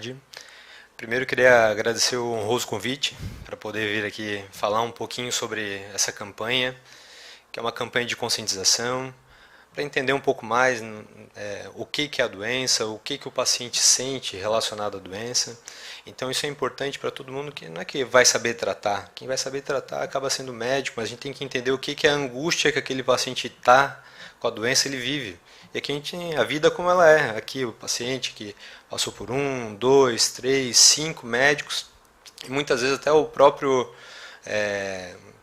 tarde. Primeiro eu queria agradecer o honroso convite para poder vir aqui falar um pouquinho sobre essa campanha, que é uma campanha de conscientização, para entender um pouco mais o que é a doença, o que o paciente sente relacionado à doença. Então isso é importante para todo mundo, que não é que vai saber tratar. Quem vai saber tratar acaba sendo médico, mas a gente tem que entender o que é a angústia que aquele paciente está com a doença, ele vive. E aqui a gente tem a vida como ela é. Aqui o paciente que passou por 1, 2, 3, 5 médicos, e muitas vezes até o próprio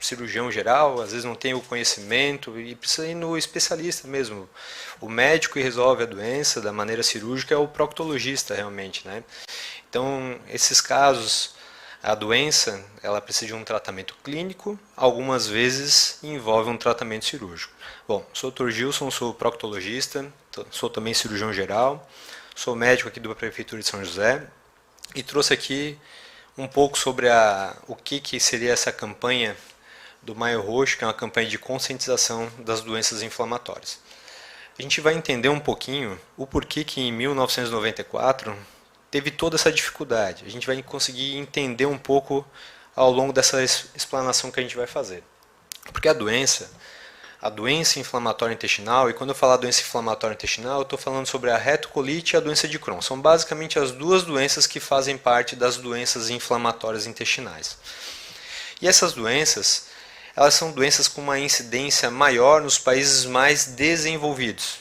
cirurgião geral, às vezes não tem o conhecimento e precisa ir no especialista mesmo. O médico que resolve a doença da maneira cirúrgica é o proctologista realmente, né? Então, esses casos, a doença, ela precisa de um tratamento clínico, algumas vezes envolve um tratamento cirúrgico. Bom, sou o Dr. Gilson, sou proctologista, sou também cirurgião geral, sou médico aqui da Prefeitura de São José e trouxe aqui um pouco sobre o que seria essa campanha do Maio Roxo, que é uma campanha de conscientização das doenças inflamatórias. A gente vai entender um pouquinho o porquê que em 1994 teve toda essa dificuldade. A gente vai conseguir entender um pouco ao longo dessa explanação que a gente vai fazer. Porque a doença inflamatória intestinal, e quando eu falar doença inflamatória intestinal, eu estou falando sobre a retocolite e a doença de Crohn. São basicamente as duas doenças que fazem parte das doenças inflamatórias intestinais. E essas doenças, elas são doenças com uma incidência maior nos países mais desenvolvidos.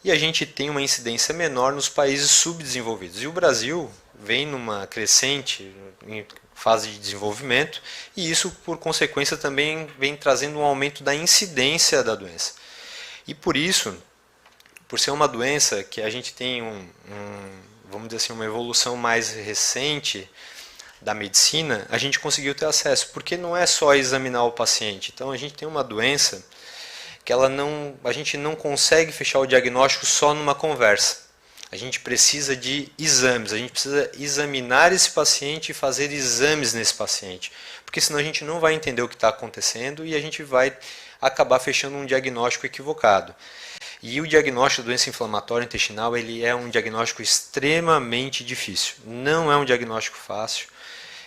E a gente tem uma incidência menor nos países subdesenvolvidos. E o Brasil vem numa crescente em fase de desenvolvimento, e isso, por consequência, também vem trazendo um aumento da incidência da doença. E por isso, por ser uma doença que a gente tem vamos dizer assim, uma evolução mais recente da medicina, a gente conseguiu ter acesso, porque não é só examinar o paciente. Então a gente tem uma doença que a gente não consegue fechar o diagnóstico só numa conversa. A gente precisa de exames, a gente precisa examinar esse paciente e fazer exames nesse paciente, porque senão a gente não vai entender o que está acontecendo e a gente vai acabar fechando um diagnóstico equivocado. E o diagnóstico da doença inflamatória intestinal, ele é um diagnóstico extremamente difícil. Não é um diagnóstico fácil,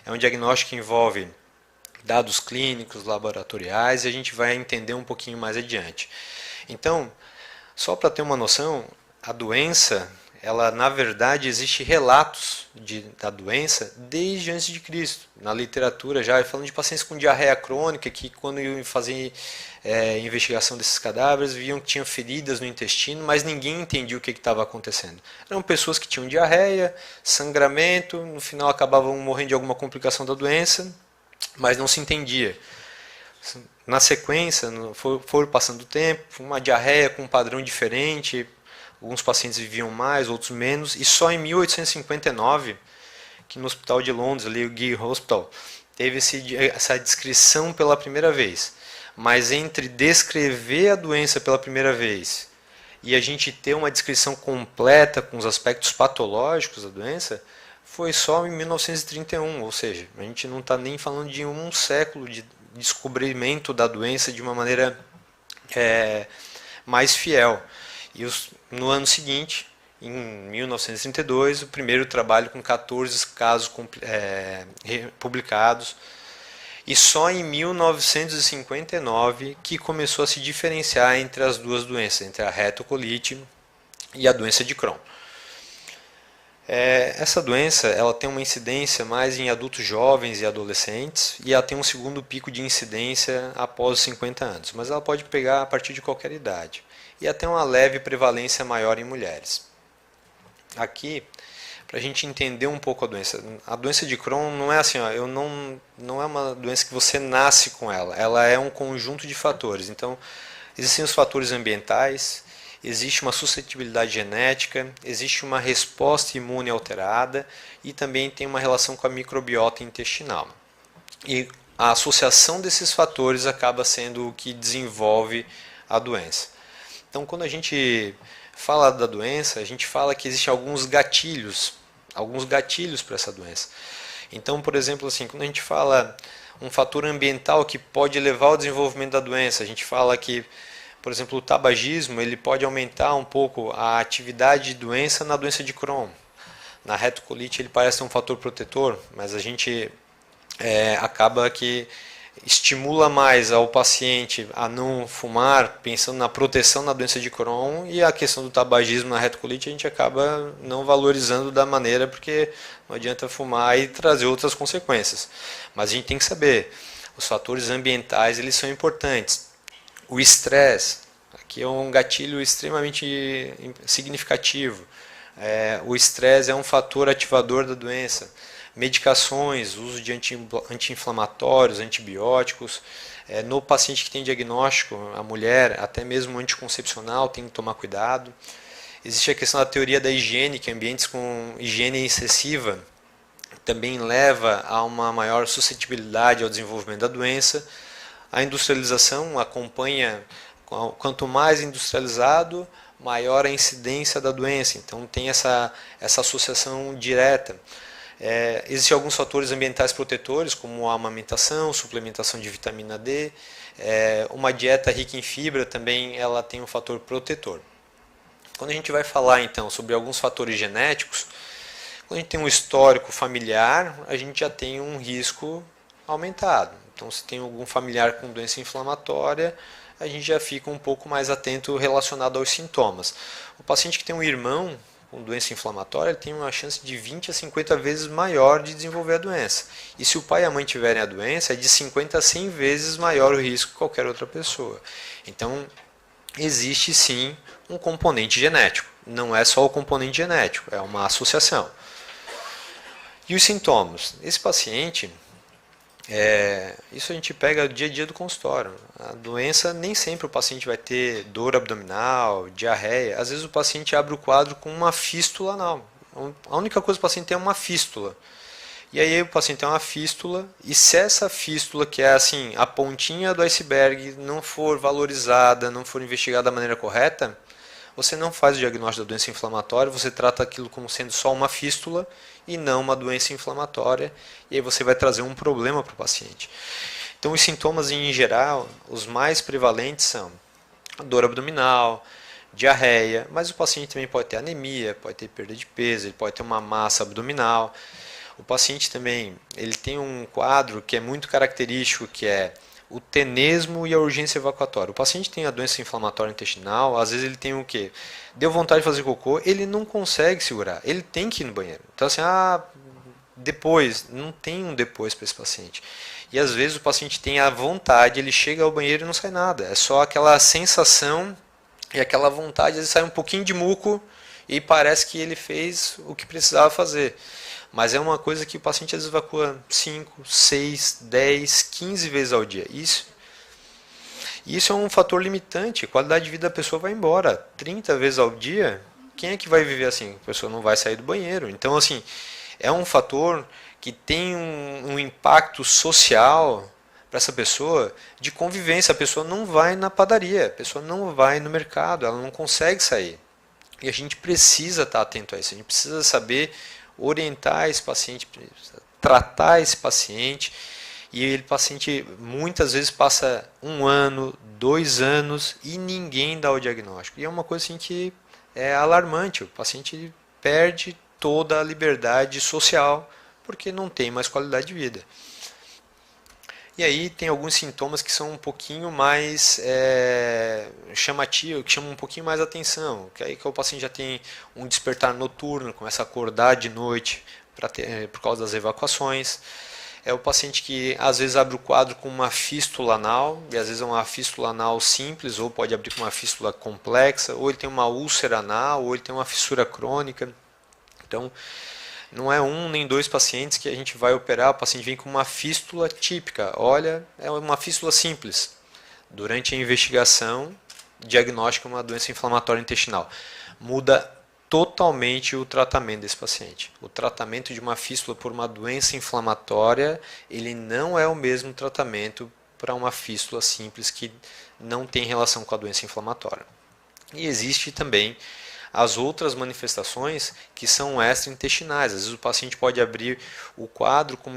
é um diagnóstico que envolve dados clínicos, laboratoriais, e a gente vai entender um pouquinho mais adiante. Então, só para ter uma noção, a doença, ela na verdade existe relatos da doença desde antes de Cristo. Na literatura já, falando de pacientes com diarreia crônica, que quando iam fazer investigação desses cadáveres, viam que tinham feridas no intestino, mas ninguém entendia o que estava acontecendo. Eram pessoas que tinham diarreia, sangramento, no final acabavam morrendo de alguma complicação da doença, mas não se entendia. Na sequência, foi passando o tempo, uma diarreia com um padrão diferente, alguns pacientes viviam mais, outros menos, e só em 1859, que no Hospital de Londres, ali, o Guildford Hospital, teve essa descrição pela primeira vez. Mas entre descrever a doença pela primeira vez e a gente ter uma descrição completa com os aspectos patológicos da doença, foi só em 1931, ou seja, a gente não está nem falando de um século de descobrimento da doença de uma maneira mais fiel. E no ano seguinte, em 1932, o primeiro trabalho com 14 casos publicados, e só em 1959 que começou a se diferenciar entre as duas doenças, entre a retocolite e a doença de Crohn. Essa doença, ela tem uma incidência mais em adultos jovens e adolescentes, e ela tem um segundo pico de incidência após os 50 anos, mas ela pode pegar a partir de qualquer idade, e até uma leve prevalência maior em mulheres. Aqui, para a gente entender um pouco a doença de Crohn não é assim, não é uma doença que você nasce com ela é um conjunto de fatores. Então, existem os fatores ambientais, existe uma suscetibilidade genética, existe uma resposta imune alterada e também tem uma relação com a microbiota intestinal. E a associação desses fatores acaba sendo o que desenvolve a doença. Então, quando a gente fala da doença, a gente fala que existem alguns gatilhos para essa doença. Então, por exemplo, assim, quando a gente fala um fator ambiental que pode levar ao desenvolvimento da doença, a gente fala que, por exemplo, o tabagismo ele pode aumentar um pouco a atividade de doença na doença de Crohn. Na retocolite ele parece ser um fator protetor, mas a gente acaba que estimula mais ao paciente a não fumar, pensando na proteção da doença de Crohn, e a questão do tabagismo na retocolite a gente acaba não valorizando da maneira, porque não adianta fumar e trazer outras consequências. Mas a gente tem que saber, os fatores ambientais eles são importantes. O estresse, aqui é um gatilho extremamente significativo. O estresse é um fator ativador da doença. Medicações, uso de anti-inflamatórios, antibióticos. No paciente que tem diagnóstico, a mulher, até mesmo anticoncepcional, tem que tomar cuidado. Existe a questão da teoria da higiene, que ambientes com higiene excessiva também leva a uma maior suscetibilidade ao desenvolvimento da doença. A industrialização acompanha, quanto mais industrializado, maior a incidência da doença. Então tem essa associação direta. Existem alguns fatores ambientais protetores, como a amamentação, suplementação de vitamina D. Uma dieta rica em fibra também ela tem um fator protetor. Quando a gente vai falar então sobre alguns fatores genéticos, quando a gente tem um histórico familiar, a gente já tem um risco aumentado. Então, se tem algum familiar com doença inflamatória, a gente já fica um pouco mais atento relacionado aos sintomas. O paciente que tem um irmão com doença inflamatória, ele tem uma chance de 20 a 50 vezes maior de desenvolver a doença. E se o pai e a mãe tiverem a doença, é de 50 a 100 vezes maior o risco que qualquer outra pessoa. Então, existe sim um componente genético. Não é só o componente genético, é uma associação. E os sintomas? Esse paciente, isso a gente pega dia a dia do consultório. A doença, nem sempre o paciente vai ter dor abdominal, diarreia. Às vezes o paciente abre o quadro com uma fístula anal. A única coisa que o paciente tem é uma fístula. E aí o paciente tem uma fístula, e se essa fístula, que é assim, a pontinha do iceberg, não for valorizada, não for investigada da maneira correta, você não faz o diagnóstico da doença inflamatória, você trata aquilo como sendo só uma fístula e não uma doença inflamatória, e aí você vai trazer um problema para o paciente. Então os sintomas em geral, os mais prevalentes são dor abdominal, diarreia, mas o paciente também pode ter anemia, pode ter perda de peso, ele pode ter uma massa abdominal. O paciente também ele tem um quadro que é muito característico, que é o tenesmo e a urgência evacuatória. O paciente tem a doença inflamatória intestinal, às vezes ele tem o quê? Deu vontade de fazer cocô, ele não consegue segurar, ele tem que ir no banheiro. Então assim, depois, não tem um depois para esse paciente. E às vezes o paciente tem a vontade, ele chega ao banheiro e não sai nada. É só aquela sensação e aquela vontade, às vezes sai um pouquinho de muco e parece que ele fez o que precisava fazer. Mas é uma coisa que o paciente às vezes evacua 5, 6, 10, 15 vezes ao dia. Isso é um fator limitante. A qualidade de vida da pessoa vai embora. 30 vezes ao dia, quem é que vai viver assim? A pessoa não vai sair do banheiro. Então, assim, é um fator que tem um impacto social para essa pessoa de convivência. A pessoa não vai na padaria, a pessoa não vai no mercado, ela não consegue sair. E a gente precisa estar atento a isso. A gente precisa saber orientar esse paciente, tratar esse paciente, e o paciente muitas vezes passa 1 ano, 2 anos e ninguém dá o diagnóstico. E é uma coisa assim que é alarmante, o paciente perde toda a liberdade social porque não tem mais qualidade de vida. E aí tem alguns sintomas que são um pouquinho mais chamativos, que chamam um pouquinho mais atenção. Que aí que o paciente já tem um despertar noturno, começa a acordar de noite por causa das evacuações. É o paciente que às vezes abre o quadro com uma fístula anal, e às vezes é uma fístula anal simples, ou pode abrir com uma fístula complexa, ou ele tem uma úlcera anal, ou ele tem uma fissura crônica. Então, não é 1 nem 2 pacientes que a gente vai operar, o paciente vem com uma fístula típica. Olha, é uma fístula simples. Durante a investigação, diagnóstico de uma doença inflamatória intestinal. Muda totalmente o tratamento desse paciente. O tratamento de uma fístula por uma doença inflamatória, ele não é o mesmo tratamento para uma fístula simples que não tem relação com a doença inflamatória. E existe também as outras manifestações que são extraintestinais. Às vezes o paciente pode abrir o quadro com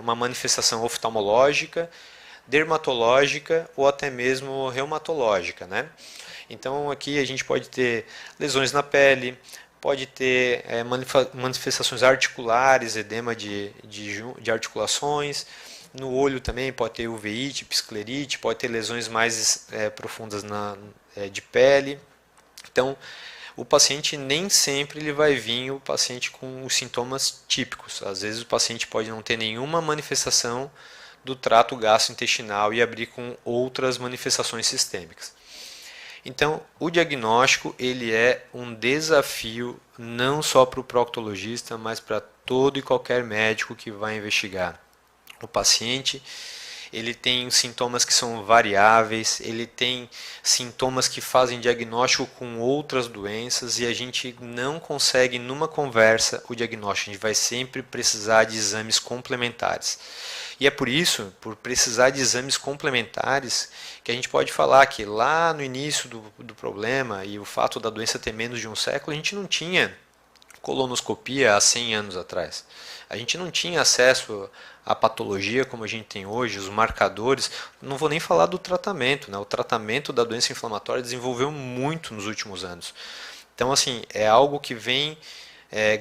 uma manifestação oftalmológica, dermatológica ou até mesmo reumatológica, né? Então aqui a gente pode ter lesões na pele, pode ter manifestações articulares, edema de articulações. No olho também pode ter uveíte, pisclerite, pode ter lesões mais profundas de pele. Então, o paciente nem sempre ele vai vir o paciente com os sintomas típicos. Às vezes o paciente pode não ter nenhuma manifestação do trato gastrointestinal e abrir com outras manifestações sistêmicas. Então, o diagnóstico ele é um desafio não só para o proctologista, mas para todo e qualquer médico que vai investigar o paciente. Ele tem sintomas que são variáveis, ele tem sintomas que fazem diagnóstico com outras doenças e a gente não consegue numa conversa o diagnóstico, a gente vai sempre precisar de exames complementares. E é por isso, por precisar de exames complementares, que a gente pode falar que lá no início do problema e o fato da doença ter menos de um século, a gente não tinha colonoscopia há 100 anos atrás. A gente não tinha acesso à patologia como a gente tem hoje, os marcadores. Não vou nem falar do tratamento, né? O tratamento da doença inflamatória desenvolveu muito nos últimos anos. Então, assim, é algo que vem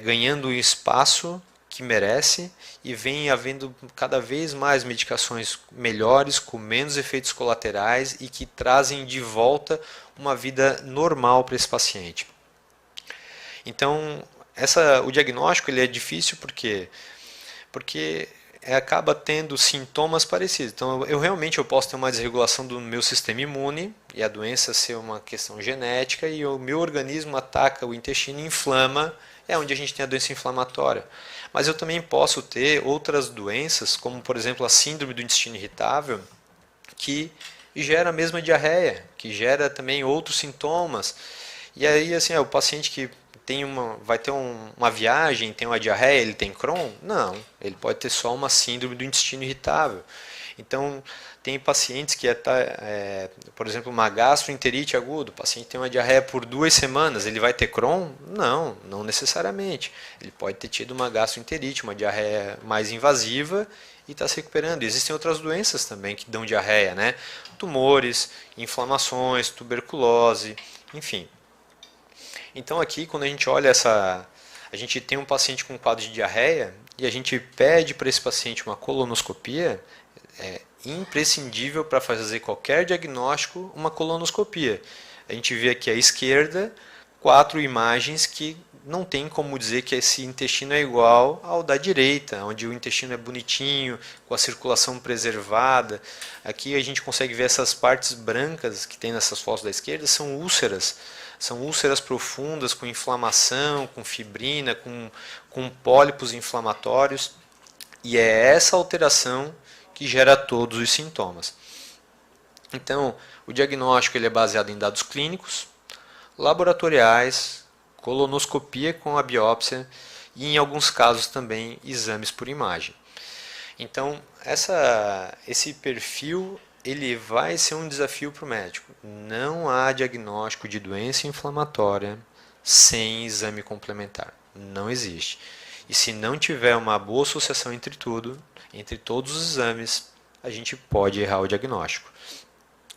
ganhando o espaço que merece e vem havendo cada vez mais medicações melhores, com menos efeitos colaterais e que trazem de volta uma vida normal para esse paciente. Então, o diagnóstico ele é difícil porque acaba tendo sintomas parecidos. Então, eu posso ter uma desregulação do meu sistema imune e a doença ser uma questão genética e o meu organismo ataca o intestino e inflama, é onde a gente tem a doença inflamatória. Mas eu também posso ter outras doenças, como por exemplo a síndrome do intestino irritável, que gera a mesma diarreia, que gera também outros sintomas. E aí, assim, o paciente que vai ter uma viagem, tem uma diarreia, ele tem Crohn? Não, ele pode ter só uma síndrome do intestino irritável. Então, tem pacientes que por exemplo, uma gastroenterite aguda, o paciente tem uma diarreia por 2 semanas, ele vai ter Crohn? Não, não necessariamente. Ele pode ter tido uma gastroenterite, uma diarreia mais invasiva e está se recuperando. Existem outras doenças também que dão diarreia, né? Tumores, inflamações, tuberculose, enfim. Então aqui, quando a gente olha a gente tem um paciente com um quadro de diarreia e a gente pede para esse paciente uma colonoscopia, é imprescindível para fazer qualquer diagnóstico uma colonoscopia. A gente vê aqui à esquerda 4 imagens que não tem como dizer que esse intestino é igual ao da direita, onde o intestino é bonitinho, com a circulação preservada. Aqui a gente consegue ver essas partes brancas que tem nessas fotos da esquerda, são úlceras. São úlceras profundas, com inflamação, com fibrina, com pólipos inflamatórios. E é essa alteração que gera todos os sintomas. Então, o diagnóstico ele é baseado em dados clínicos, laboratoriais, colonoscopia com a biópsia e, em alguns casos, também exames por imagem. Então, esse perfil ele vai ser um desafio para o médico. Não há diagnóstico de doença inflamatória sem exame complementar. Não existe. E se não tiver uma boa associação entre todos os exames, a gente pode errar o diagnóstico.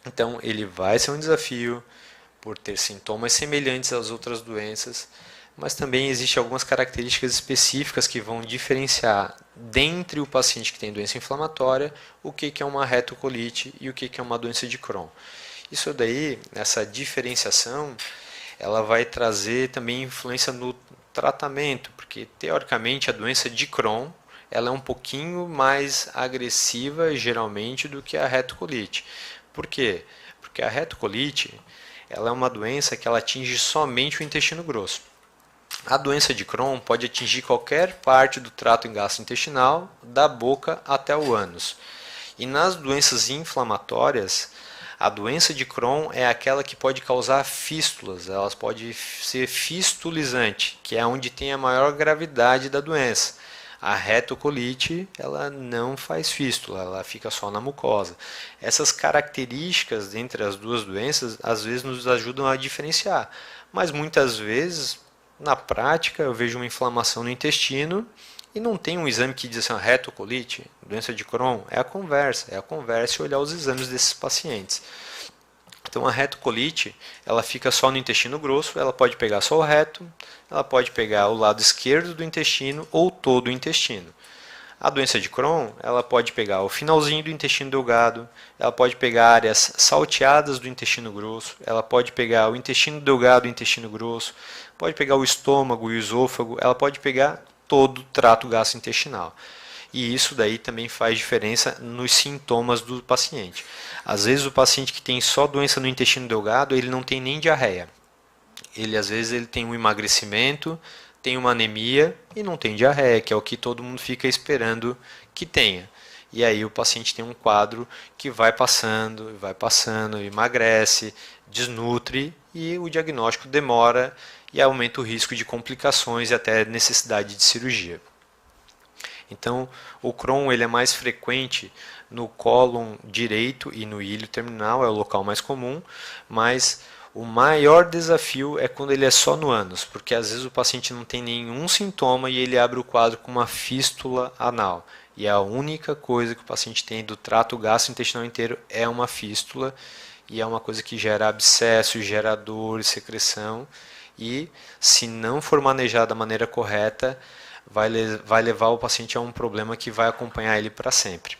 Então, ele vai ser um desafio por ter sintomas semelhantes às outras doenças, mas também existem algumas características específicas que vão diferenciar dentre o paciente que tem doença inflamatória o que é uma retocolite e o que é uma doença de Crohn. Isso daí, essa diferenciação, ela vai trazer também influência no tratamento, porque teoricamente a doença de Crohn ela é um pouquinho mais agressiva geralmente do que a retocolite. Por quê? Porque a retocolite ela é uma doença que ela atinge somente o intestino grosso. A doença de Crohn pode atingir qualquer parte do trato gastrointestinal, da boca até o ânus. E nas doenças inflamatórias, a doença de Crohn é aquela que pode causar fístulas, ela pode ser fistulizante, que é onde tem a maior gravidade da doença. A retocolite, ela não faz fístula, ela fica só na mucosa. Essas características entre as duas doenças, às vezes nos ajudam a diferenciar, mas muitas vezes, na prática, eu vejo uma inflamação no intestino e não tem um exame que diz assim, retocolite, doença de Crohn, é a conversa e olhar os exames desses pacientes. Então a retocolite, ela fica só no intestino grosso, ela pode pegar só o reto, ela pode pegar o lado esquerdo do intestino ou todo o intestino. A doença de Crohn, ela pode pegar o finalzinho do intestino delgado, ela pode pegar áreas salteadas do intestino grosso, ela pode pegar o intestino delgado e o intestino grosso, pode pegar o estômago e o esôfago, ela pode pegar todo o trato gastrointestinal. E isso daí também faz diferença nos sintomas do paciente. Às vezes o paciente que tem só doença no intestino delgado, ele não tem nem diarreia. Às vezes ele tem um emagrecimento, tem uma anemia e não tem diarreia, que é o que todo mundo fica esperando que tenha. E aí o paciente tem um quadro que vai passando, emagrece, desnutre e o diagnóstico demora e aumenta o risco de complicações e até necessidade de cirurgia. Então, o Crohn ele é mais frequente no cólon direito e no ilho terminal, é o local mais comum, mas o maior desafio é quando ele é só no ânus, porque às vezes o paciente não tem nenhum sintoma e ele abre o quadro com uma fístula anal. E a única coisa que o paciente tem do trato gastrointestinal inteiro é uma fístula, e é uma coisa que gera abscesso, gera dor, secreção, e se não for manejado da maneira correta, vai levar o paciente a um problema que vai acompanhar ele para sempre.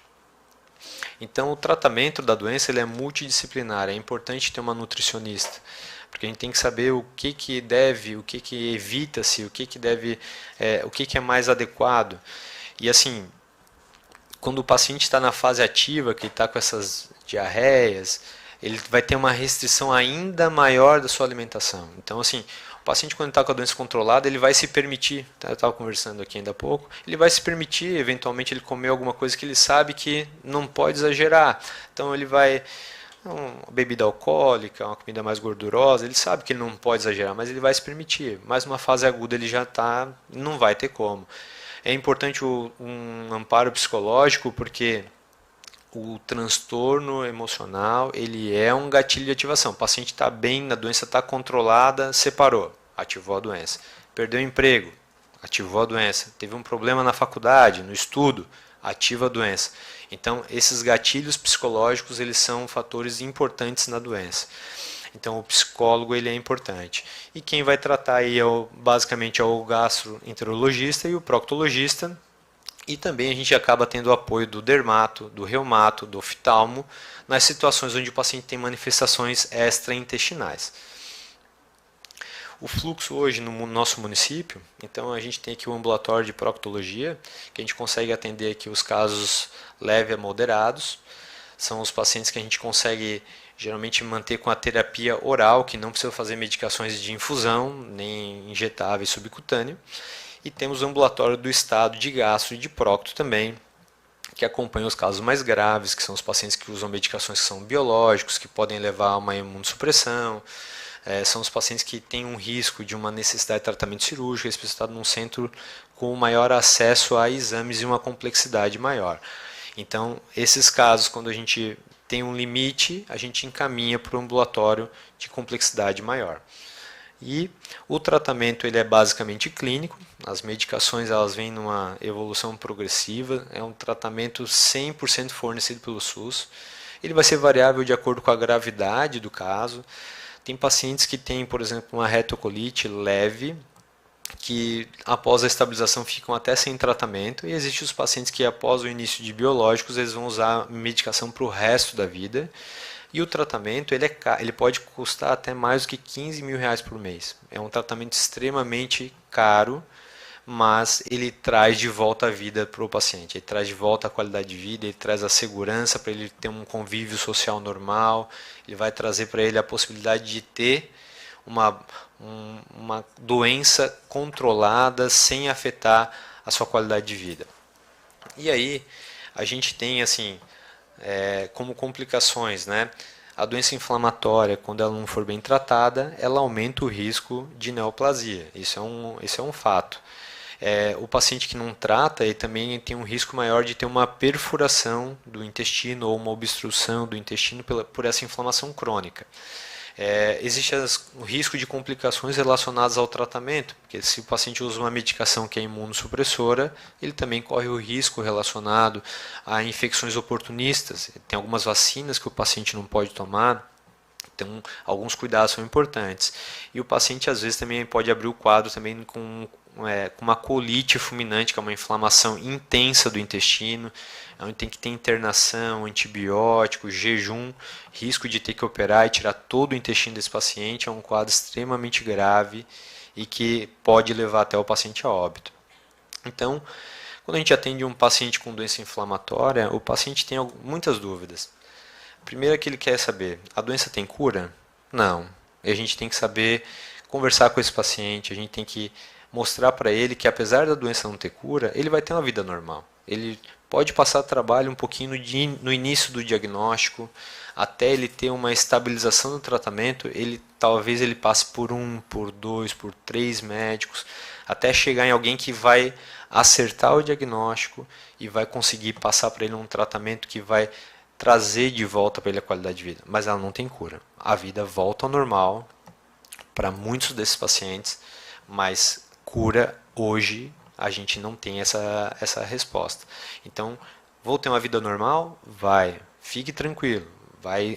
Então, o tratamento da doença ele é multidisciplinar. É importante ter uma nutricionista, porque a gente tem que saber o que deve, o que evita-se, o que deve, o que é mais adequado. E assim, quando o paciente está na fase ativa, que está com essas diarreias, ele vai ter uma restrição ainda maior da sua alimentação. Então, assim, o paciente, quando está com a doença controlada, ele vai se permitir, tá? Eu estava conversando aqui ainda há pouco, ele vai se permitir, eventualmente, ele comer alguma coisa que ele sabe que não pode exagerar. Então, ele vai, uma bebida alcoólica, uma comida mais gordurosa, ele sabe que ele não pode exagerar, mas ele vai se permitir. Mas numa fase aguda ele já está, não vai ter como. É importante um amparo psicológico, porque o transtorno emocional ele é um gatilho de ativação. O paciente está bem, a doença está controlada, separou, ativou a doença. Perdeu o emprego, ativou a doença. Teve um problema na faculdade, no estudo, ativa a doença. Então, esses gatilhos psicológicos eles são fatores importantes na doença. Então, o psicólogo ele é importante. E quem vai tratar aí basicamente é o gastroenterologista e o proctologista. E também a gente acaba tendo o apoio do dermato, do reumato, do oftalmo, nas situações onde o paciente tem manifestações extraintestinais. O fluxo hoje no nosso município, então a gente tem aqui o ambulatório de proctologia, que a gente consegue atender aqui os casos leves a moderados. São os pacientes que a gente consegue geralmente manter com a terapia oral, que não precisa fazer medicações de infusão, nem injetável e subcutâneo. E temos o ambulatório do estado de gastro e de procto também, que acompanha os casos mais graves, que são os pacientes que usam medicações que são biológicos, que podem levar a uma imunossupressão. São os pacientes que têm um risco de uma necessidade de tratamento cirúrgico, especificado num centro com maior acesso a exames e uma complexidade maior. Então, esses casos, quando a gente tem um limite, a gente encaminha para o ambulatório de complexidade maior. E o tratamento ele é basicamente clínico, as medicações elas vêm numa evolução progressiva, é um tratamento 100% fornecido pelo SUS, ele vai ser variável de acordo com a gravidade do caso. Tem pacientes que têm, por exemplo, uma retocolite leve, que após a estabilização ficam até sem tratamento, e existem os pacientes que após o início de biológicos eles vão usar medicação para o resto da vida. E o tratamento ele pode custar até mais do que 15 mil reais por mês. É um tratamento extremamente caro, mas ele traz de volta a vida para o paciente. Ele traz de volta a qualidade de vida, ele traz a segurança para ele ter um convívio social normal, ele vai trazer para ele a possibilidade de ter uma doença controlada sem afetar a sua qualidade de vida. E aí a gente tem assim como complicações, né? A doença inflamatória, quando ela não for bem tratada, ela aumenta o risco de neoplasia. Isso é um fato. O paciente que não trata, ele também tem um risco maior de ter uma perfuração do intestino ou uma obstrução do intestino por essa inflamação crônica. Existe o risco de complicações relacionadas ao tratamento, porque se o paciente usa uma medicação que é imunossupressora, ele também corre o risco relacionado a infecções oportunistas. Tem algumas vacinas que o paciente não pode tomar, Então, alguns cuidados são importantes. E o paciente, às vezes, também pode abrir o quadro também com uma colite fulminante, que é uma inflamação intensa do intestino, onde tem que ter internação, antibiótico, jejum, risco de ter que operar e tirar todo o intestino desse paciente. É um quadro extremamente grave e que pode levar até o paciente a óbito. Então, quando a gente atende um paciente com doença inflamatória, o paciente tem muitas dúvidas. Primeiro que ele quer saber, a doença tem cura? Não. E a gente tem que saber conversar com esse paciente, a gente tem que mostrar para ele que apesar da doença não ter cura, ele vai ter uma vida normal. Ele pode passar trabalho um pouquinho no início do diagnóstico, até ele ter uma estabilização do tratamento, talvez ele passe por 1, por 2, por 3 médicos, até chegar em alguém que vai acertar o diagnóstico e vai conseguir passar para ele um tratamento que vai trazer de volta para ele a qualidade de vida, mas ela não tem cura. A vida volta ao normal para muitos desses pacientes, mas cura hoje a gente não tem essa resposta. Então, vou ter uma vida normal? Vai, fique tranquilo.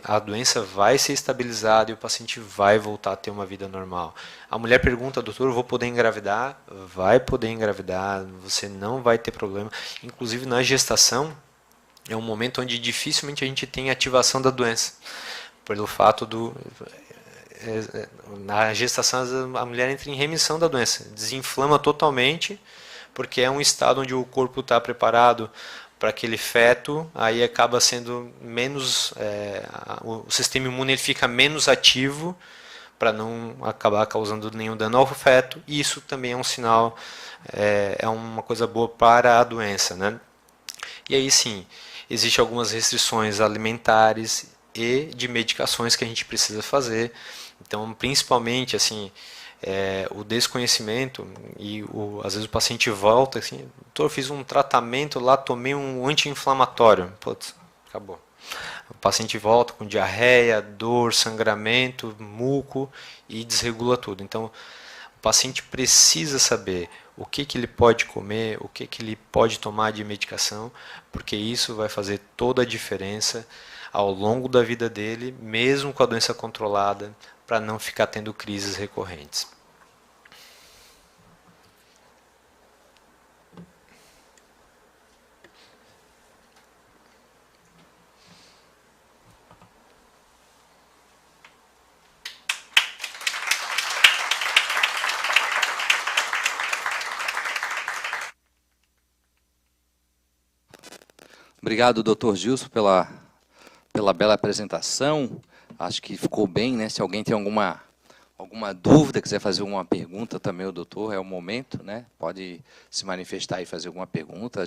A doença vai ser estabilizada e o paciente vai voltar a ter uma vida normal. A mulher pergunta, doutor, vou poder engravidar? Vai poder engravidar, você não vai ter problema. Inclusive na gestação, é um momento onde dificilmente a gente tem ativação da doença, pelo fato na gestação a mulher entra em remissão da doença, desinflama totalmente, porque é um estado onde o corpo está preparado para aquele feto, aí acaba sendo menos, o sistema imune ele fica menos ativo para não acabar causando nenhum dano ao feto, e isso também é um sinal, é uma coisa boa para a doença, né? E aí sim, existem algumas restrições alimentares e de medicações que a gente precisa fazer. Então, principalmente assim, o desconhecimento e às vezes o paciente volta assim, doutor, eu fiz um tratamento lá, tomei um anti-inflamatório, putz, acabou. O paciente volta com diarreia, dor, sangramento, muco e desregula tudo. Então, o paciente precisa saber o que ele pode comer, o que ele pode tomar de medicação, porque isso vai fazer toda a diferença ao longo da vida dele, mesmo com a doença controlada, para não ficar tendo crises recorrentes. Obrigado, doutor Gilson, pela bela apresentação. Acho que ficou bem, né? Se alguém tem alguma dúvida, quiser fazer alguma pergunta também, o doutor, é o momento, né? Pode se manifestar e fazer alguma pergunta.